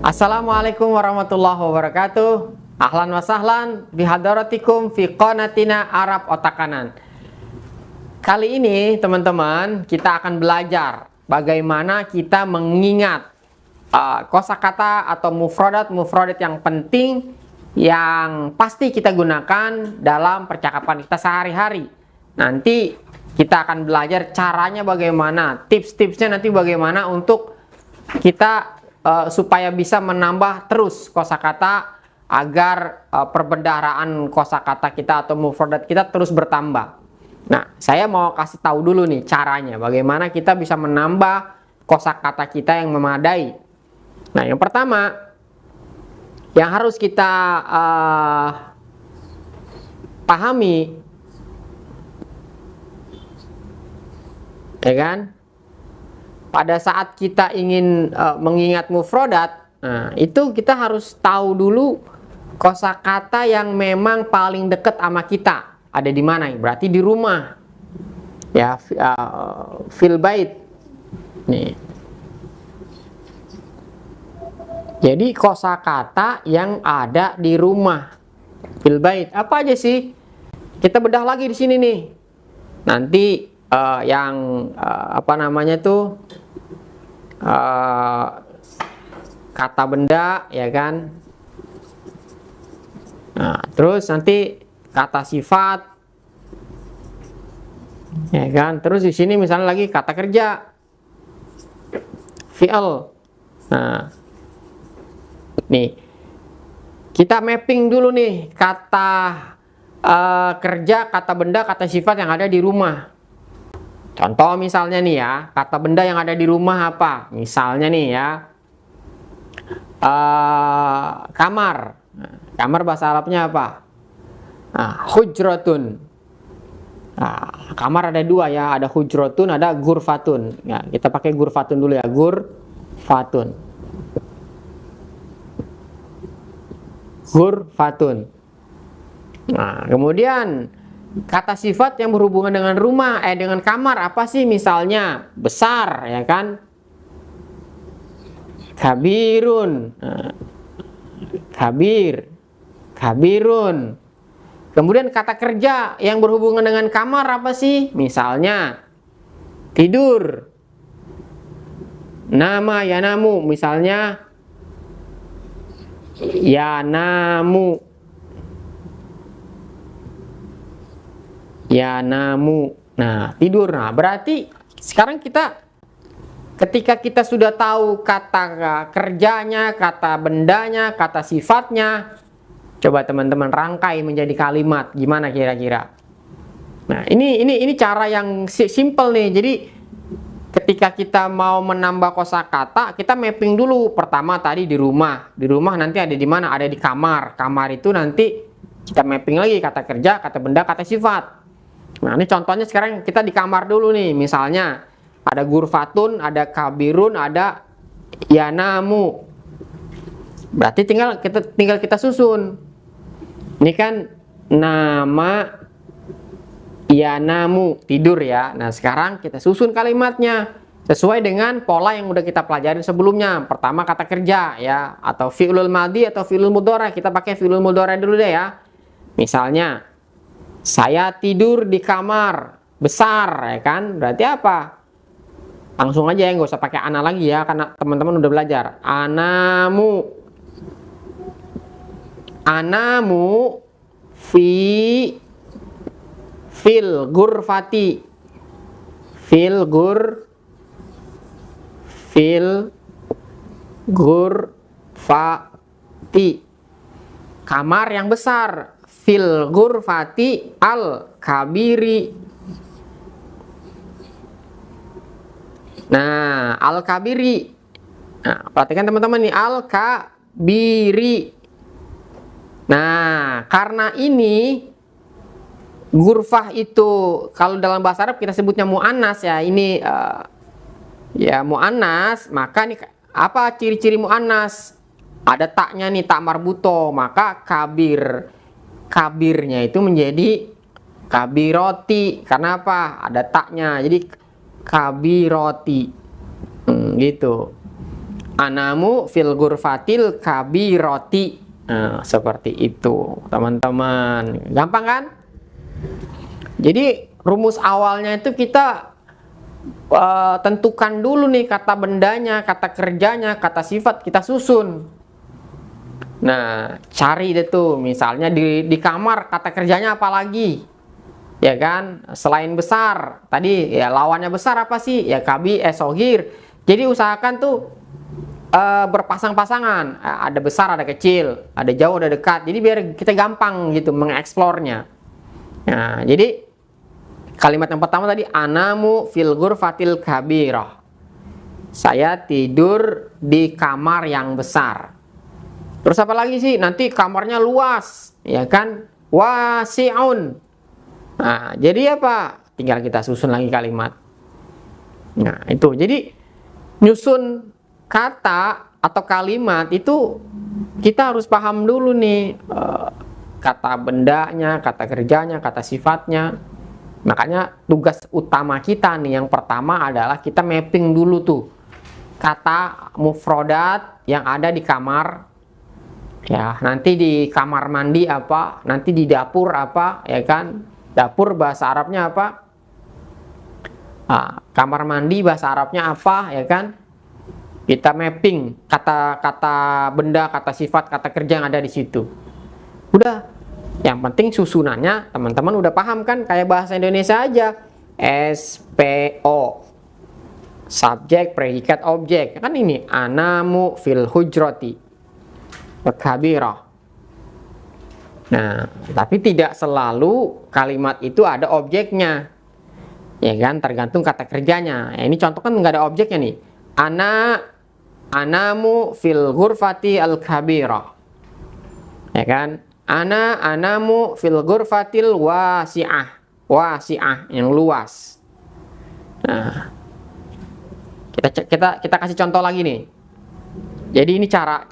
Assalamualaikum warahmatullahi wabarakatuh. Ahlan wa sahlan bihadaratikum fi qanatina Arab Otak Kanan. Kali ini teman-teman kita akan belajar bagaimana kita mengingat kosakata atau mufradat yang penting yang pasti kita gunakan dalam percakapan kita sehari-hari. Nanti kita akan belajar caranya bagaimana, tips-tipsnya nanti bagaimana untuk kita supaya bisa menambah terus kosakata agar perbendaharaan kosakata kita atau mufradat kita terus bertambah. Nah, saya mau kasih tahu dulu nih caranya bagaimana kita bisa menambah kosakata kita yang memadai. Nah, yang pertama yang harus kita pahami, ya kan? Pada saat kita ingin mengingat mufradat, nah, itu kita harus tahu dulu kosakata yang memang paling dekat sama kita ada di mana. Berarti di rumah, ya, fil bait. Nih. Jadi kosakata yang ada di rumah, fil bait. Apa aja sih? Kita bedah lagi di sini nih. Nanti apa namanya tuh, kata benda, ya kan. Nah, terus nanti kata sifat, ya kan. Terus di sini misalnya lagi kata kerja, fi'il. Nah, nih kita mapping dulu nih kata kerja, kata benda, kata sifat yang ada di rumah. Contoh misalnya nih ya, kata benda yang ada di rumah apa? Misalnya nih ya, kamar. Nah, kamar bahasa Arabnya apa? Nah, hujratun. Nah, kamar ada dua ya, ada hujratun, ada gurfatun. Ya, kita pakai gurfatun dulu ya, gurfatun. Gurfatun. Nah, kemudian kata sifat yang berhubungan dengan rumah, dengan kamar apa sih? Misalnya besar, ya kan? Kabirun. Nah, kabir, kabirun. Kemudian kata kerja yang berhubungan dengan kamar apa sih? Misalnya tidur. Nama, yanamu. Misalnya yanamu. Yanamu. Nah, tidur. Nah, berarti sekarang ketika kita sudah tahu kata kerjanya, kata bendanya, kata sifatnya, coba teman-teman rangkai menjadi kalimat. Gimana kira-kira? Nah, ini cara yang simple nih. Jadi ketika kita mau menambah kosakata, kita mapping dulu. Pertama tadi di rumah. Di rumah nanti ada di mana? Ada di kamar. Kamar itu nanti kita mapping lagi kata kerja, kata benda, kata sifat. Nah, ini contohnya sekarang kita di kamar dulu nih. Misalnya ada gurfatun, ada kabirun, ada yanamu. Berarti tinggal kita susun. Ini kan nama yanamu, tidur ya. Nah, sekarang kita susun kalimatnya sesuai dengan pola yang udah kita pelajarin sebelumnya. Pertama kata kerja ya, atau fi'lul madhi atau fi'lul mudhari. Kita pakai fi'lul mudhari dulu deh ya. Misalnya saya tidur di kamar besar, ya kan? Berarti apa? Langsung aja ya, nggak usah pakai ana lagi ya, karena teman-teman udah belajar. Anamu, anamu fil gurfati, fil gurfati, kamar yang besar. Fil gurfati al kabiri. Nah, al kabiri. Nah, perhatikan teman-teman nih, al kabiri. Nah, karena ini gurfah itu kalau dalam bahasa Arab kita sebutnya mu'annas ya. Ini ya mu'annas, maka nih apa ciri-ciri mu'annas? Ada taknya nih, tak marbuto, maka kabirnya itu menjadi kabiroti. Karena apa? Ada taknya, jadi kabiroti. Gitu. anamu fil ghurfatil kabiroti. Nah, seperti itu, teman-teman. Gampang kan? Jadi rumus awalnya itu kita tentukan dulu nih kata bendanya, kata kerjanya, kata sifat, kita susun. Nah, cari deh tuh, misalnya di kamar kata kerjanya apa lagi? Ya kan? Selain besar, tadi ya lawannya besar apa sih? Ya soghir. Jadi usahakan tuh berpasang-pasangan, ada besar, ada kecil, ada jauh, ada dekat. Jadi biar kita gampang gitu mengeksplornya. Nah, jadi kalimat yang pertama tadi, anamu fil ghurfatil kabirah. Saya tidur di kamar yang besar. Terus apa lagi sih? Nanti kamarnya luas, ya kan? Wasi'un. Nah, jadi apa? Tinggal kita susun lagi kalimat. Nah, itu. Jadi nyusun kata atau kalimat itu kita harus paham dulu nih kata bendanya, kata kerjanya, kata sifatnya. Makanya tugas utama kita nih yang pertama adalah kita mapping dulu tuh kata mufrodat yang ada di kamar. Ya, nanti di kamar mandi apa, nanti di dapur apa, ya kan? Dapur bahasa Arabnya apa? Kamar mandi bahasa Arabnya apa, ya kan? Kita mapping kata-kata benda, kata sifat, kata kerja yang ada di situ. Udah, yang penting susunannya teman-teman udah paham kan? Kayak bahasa Indonesia aja. SPO. Subjek, predikat, objek. Kan ini anamu fil hujrati kabirah. Nah, tapi tidak selalu kalimat itu ada objeknya. Ya kan? Tergantung kata kerjanya. Ya, ini contoh kan nggak ada objeknya nih. Anamu fil ghurfati al-kabirah. Ya kan? Anamu fil ghurfatil wasi'ah. Wasi'ah yang luas. Nah, kita kasih contoh lagi nih. Jadi ini cara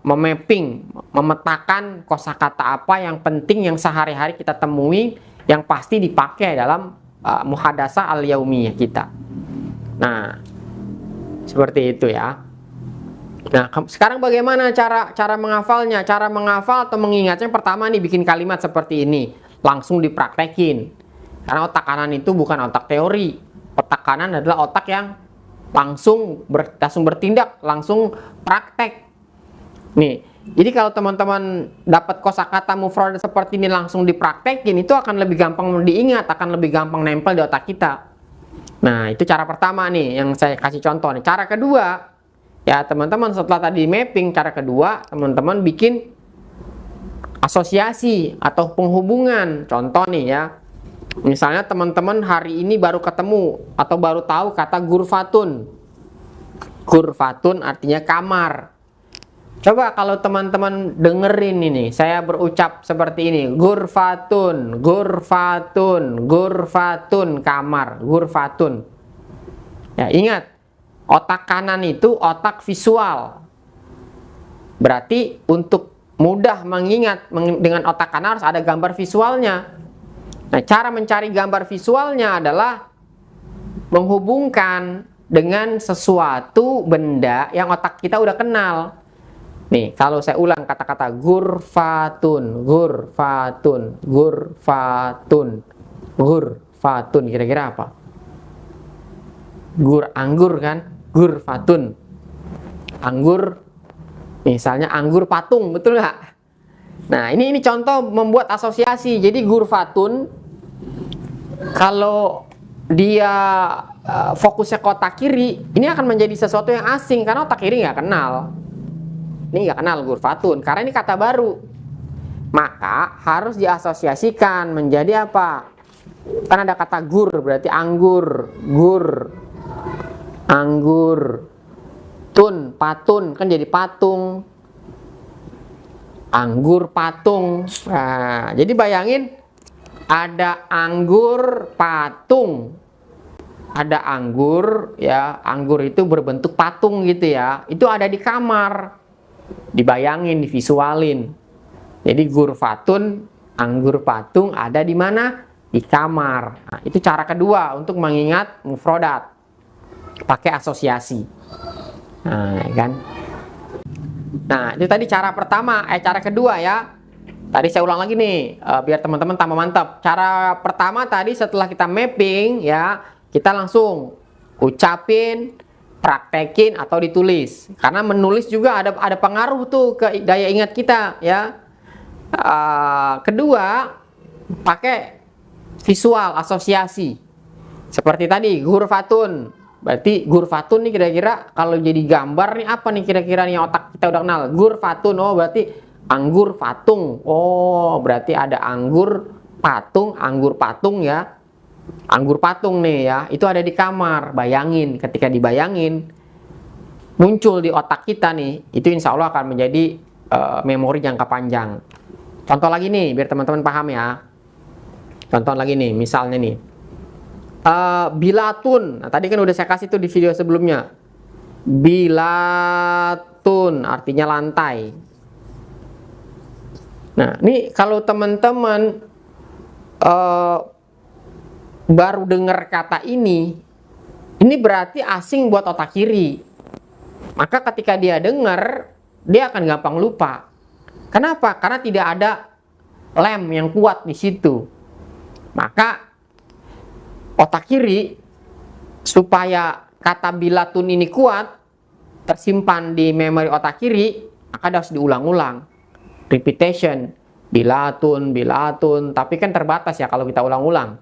memapping, memetakan kosakata apa yang penting yang sehari-hari kita temui yang pasti dipakai dalam muhadasah al-yaumiyah kita. Nah, seperti itu ya. Nah, sekarang bagaimana cara menghafalnya? Cara menghafal atau mengingatnya pertama nih bikin kalimat seperti ini, langsung dipraktekin. Karena otak kanan itu bukan otak teori. Otak kanan adalah otak yang langsung bertindak, langsung praktek. Nih, jadi kalau teman-teman dapat kosakata mufrad seperti ini langsung dipraktekin, itu akan lebih gampang diingat, akan lebih gampang nempel di otak kita. Nah, itu cara pertama nih yang saya kasih contoh nih. Cara kedua, ya teman-teman setelah tadi mapping, cara kedua teman-teman bikin asosiasi atau penghubungan. Contoh nih ya. Misalnya teman-teman hari ini baru ketemu atau baru tahu kata ghurfatun. Ghurfatun artinya kamar. Coba kalau teman-teman dengerin ini, saya berucap seperti ini. Ghurfatun, ghurfatun, ghurfatun, kamar, ghurfatun. Ya, ingat, otak kanan itu otak visual. Berarti untuk mudah mengingat dengan otak kanan harus ada gambar visualnya. Nah, cara mencari gambar visualnya adalah menghubungkan dengan sesuatu benda yang otak kita udah kenal. Nih, kalau saya ulang kata-kata ghurfatun, ghurfatun, ghurfatun, ghurfatun, kira-kira apa? Anggur kan? Ghurfatun. Anggur, misalnya anggur patung, betul nggak? Nah, ini contoh membuat asosiasi. Jadi ghurfatun, kalau dia fokusnya ke otak kiri, ini akan menjadi sesuatu yang asing karena otak kiri nggak kenal. Ini nggak kenal ghurfatun karena ini kata baru. Maka harus diasosiasikan menjadi apa? Kan ada kata gur, berarti anggur, gur, anggur, tun, patun, kan jadi patung. Anggur patung. Nah, jadi bayangin ada anggur patung. Ada anggur ya, anggur itu berbentuk patung gitu ya. Itu ada di kamar. Dibayangin, divisualin. Jadi ghurfatun, anggur patung ada di mana? Di kamar. Nah, itu cara kedua untuk mengingat mufrodat. pakai asosiasi. Nah, ya kan? Nah, itu tadi cara pertama, cara kedua ya. Tadi saya ulang lagi nih, biar teman-teman tambah mantap. Cara pertama tadi setelah kita mapping ya, kita langsung ucapin, praktekin atau ditulis. Karena menulis juga ada pengaruh tuh ke daya ingat kita ya. Kedua, pakai visual asosiasi. Seperti tadi, ghurfatun. Berarti ghurfatun nih kira-kira kalau jadi gambar nih apa nih kira-kira nih otak kita udah kenal. Ghurfatun, oh berarti anggur patung. Oh, berarti ada anggur patung ya. Anggur patung nih ya, itu ada di kamar. Bayangin, ketika dibayangin muncul di otak kita nih, itu insya Allah akan menjadi memori jangka panjang. Contoh lagi nih, biar teman-teman paham ya. Contoh lagi nih, misalnya nih, bilatun. Nah, tadi kan udah saya kasih tuh di video sebelumnya. Bilatun artinya lantai. Nah, ini kalau teman-teman baru dengar kata ini berarti asing buat otak kiri. Maka ketika dia dengar, dia akan gampang lupa. Kenapa? Karena tidak ada lem yang kuat di situ. Maka otak kiri supaya kata bilatun ini kuat tersimpan di memori otak kiri, maka harus diulang-ulang. Repetition, bilatun, tapi kan terbatas ya kalau kita ulang-ulang.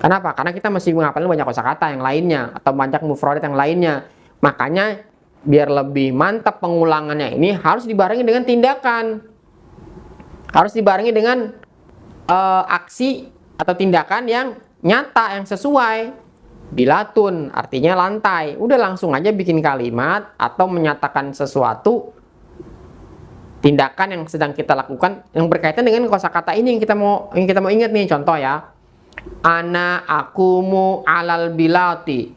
Kenapa? Karena kita masih menghafalin banyak kosakata yang lainnya atau banyak mufradat yang lainnya. Makanya biar lebih mantap pengulangannya ini harus dibarengi dengan tindakan. Harus dibarengi dengan aksi atau tindakan yang nyata, yang sesuai. Bilatun artinya lantai. Udah langsung aja bikin kalimat atau menyatakan sesuatu tindakan yang sedang kita lakukan yang berkaitan dengan kosakata ini yang kita mau ingat nih. Contoh ya, ana akumu alal bilati,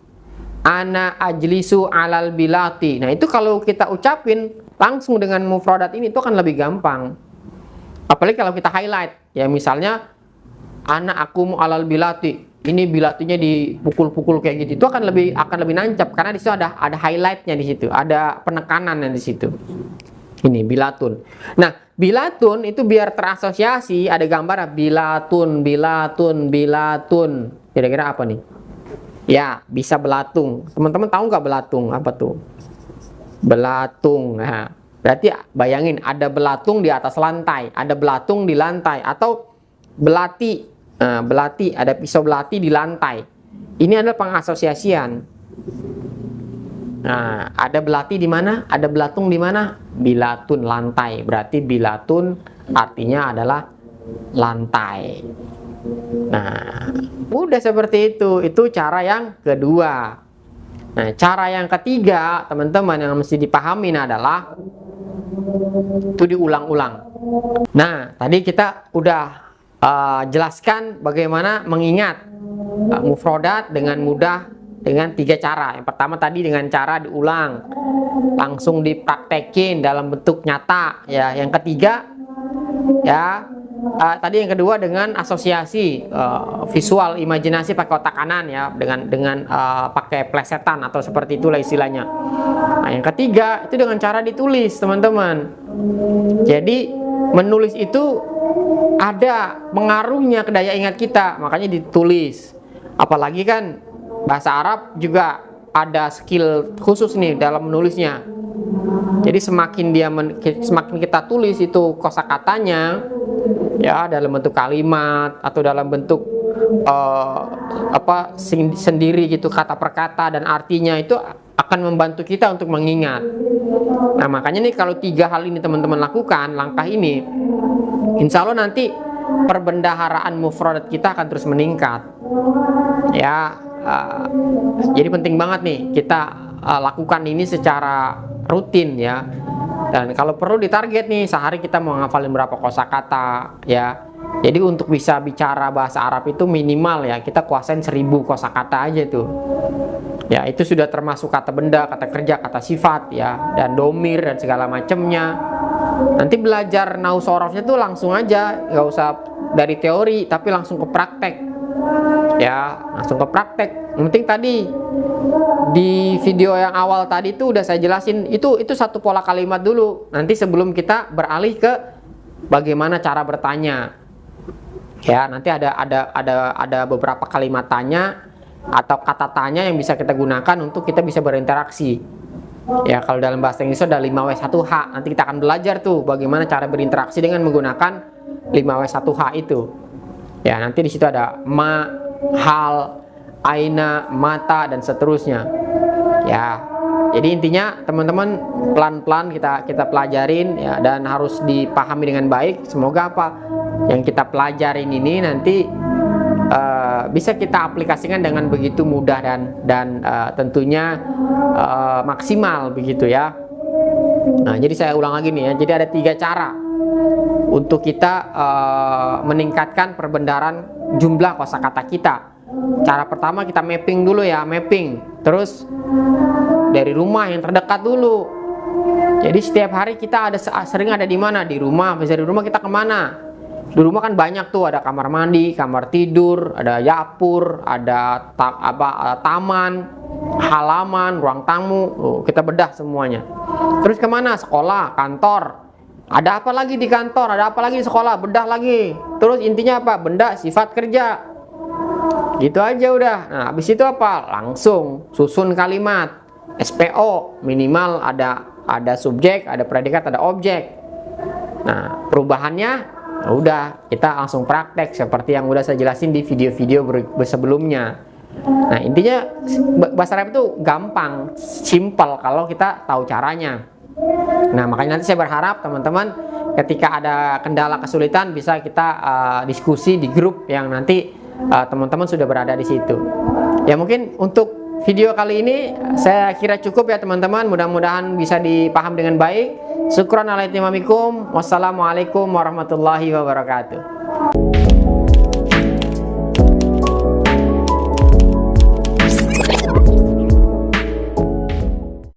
ana ajlisu alal bilati. Nah itu kalau kita ucapin langsung dengan mufradat ini itu akan lebih gampang. Apalagi kalau kita highlight ya, misalnya ana akumu alal bilati, ini bilatinya dipukul-pukul kayak gitu, itu akan lebih nancap karena di situ ada highlightnya, di situ ada penekanannya di situ. Ini bilatun. Nah, bilatun itu biar terasosiasi, ada gambar bilatun. Kira-kira apa nih? Ya, bisa belatung. Teman-teman tahu nggak belatung? Apa tuh? Belatung. Nah, berarti bayangin ada belatung di atas lantai, ada belatung di lantai, atau belati. Nah, belati, ada pisau belati di lantai. Ini adalah pengasosiasian. Nah, ada belati di mana? Ada belatung di mana? Bilatun, lantai. Berarti bilatun artinya adalah lantai. Nah, udah seperti itu. Itu cara yang kedua. Nah, cara yang ketiga, teman-teman, yang mesti dipahamin adalah itu diulang-ulang. Nah, tadi kita udah jelaskan bagaimana mengingat mufradat dengan mudah dengan 3 cara. Yang pertama tadi dengan cara diulang, langsung dipraktekin dalam bentuk nyata ya. Yang ketiga ya, tadi yang kedua dengan asosiasi visual, imajinasi pakai otak kanan ya, dengan pakai plesetan atau seperti itulah istilahnya. Nah, yang ketiga itu dengan cara ditulis, teman-teman. Jadi menulis itu ada pengaruhnya ke daya ingat kita, makanya ditulis. Apalagi kan bahasa Arab juga ada skill khusus nih dalam menulisnya. Jadi semakin kita tulis itu kosakatanya ya, dalam bentuk kalimat atau dalam bentuk sendiri gitu, kata per kata dan artinya, itu akan membantu kita untuk mengingat. Nah, makanya nih kalau 3 hal ini teman-teman lakukan, langkah ini, insya Allah nanti perbendaharaan mufradat kita akan terus meningkat ya. Jadi penting banget nih kita lakukan ini secara rutin ya. Dan kalau perlu ditarget nih, sehari kita mau ngafalin berapa kosakata ya. Jadi untuk bisa bicara bahasa Arab itu minimal ya kita kuasain 1000 kosakata aja tuh. Ya, itu sudah termasuk kata benda, kata kerja, kata sifat ya, dan domir dan segala macamnya. Nanti belajar nahwu sorofnya tuh langsung aja, nggak usah dari teori tapi langsung ke praktek. Ya, langsung ke praktek. Yang penting tadi di video yang awal tadi tuh udah saya jelasin, itu satu pola kalimat dulu. Nanti sebelum kita beralih ke bagaimana cara bertanya. Ya, nanti ada beberapa kalimat tanya atau kata tanya yang bisa kita gunakan untuk kita bisa berinteraksi. Ya, kalau dalam bahasa Inggris ada 5W1H. Nanti kita akan belajar tuh bagaimana cara berinteraksi dengan menggunakan 5W1H itu. Ya, nanti di situ ada ma, hal, aina, mata, dan seterusnya. Ya, jadi intinya teman-teman pelan-pelan kita pelajarin ya, dan harus dipahami dengan baik. Semoga apa yang kita pelajarin ini nanti bisa kita aplikasikan dengan begitu mudah dan tentunya maksimal begitu ya. Nah, jadi saya ulang lagi nih ya. Jadi ada 3 cara untuk kita meningkatkan perbendaharaan jumlah kosakata kita. Cara pertama kita mapping dulu ya, mapping. Terus dari rumah yang terdekat dulu. Jadi setiap hari kita sering ada di mana? Di rumah. Dari rumah kita kemana? Di rumah kan banyak tuh, ada kamar mandi, kamar tidur, ada dapur, ada taman, halaman, ruang tamu. Kita bedah semuanya. Terus kemana? Sekolah, kantor. Ada apa lagi di kantor? Ada apa lagi di sekolah? Bedah lagi. Terus intinya apa? Benda sifat kerja. Gitu aja udah. Nah, habis itu apa? Langsung susun kalimat. SPO, minimal ada subjek, ada predikat, ada objek. Nah, perubahannya udah kita langsung praktek seperti yang udah saya jelasin di video-video sebelumnya. Nah, intinya bahasa Arab itu gampang, simple kalau kita tahu caranya. Nah, makanya nanti saya berharap teman-teman ketika ada kendala kesulitan bisa kita diskusi di grup yang nanti teman-teman sudah berada di situ. Ya, mungkin untuk video kali ini saya kira cukup ya teman-teman. Mudah-mudahan bisa dipaham dengan baik. Syukran alaikum. Wassalamualaikum warahmatullahi wabarakatuh.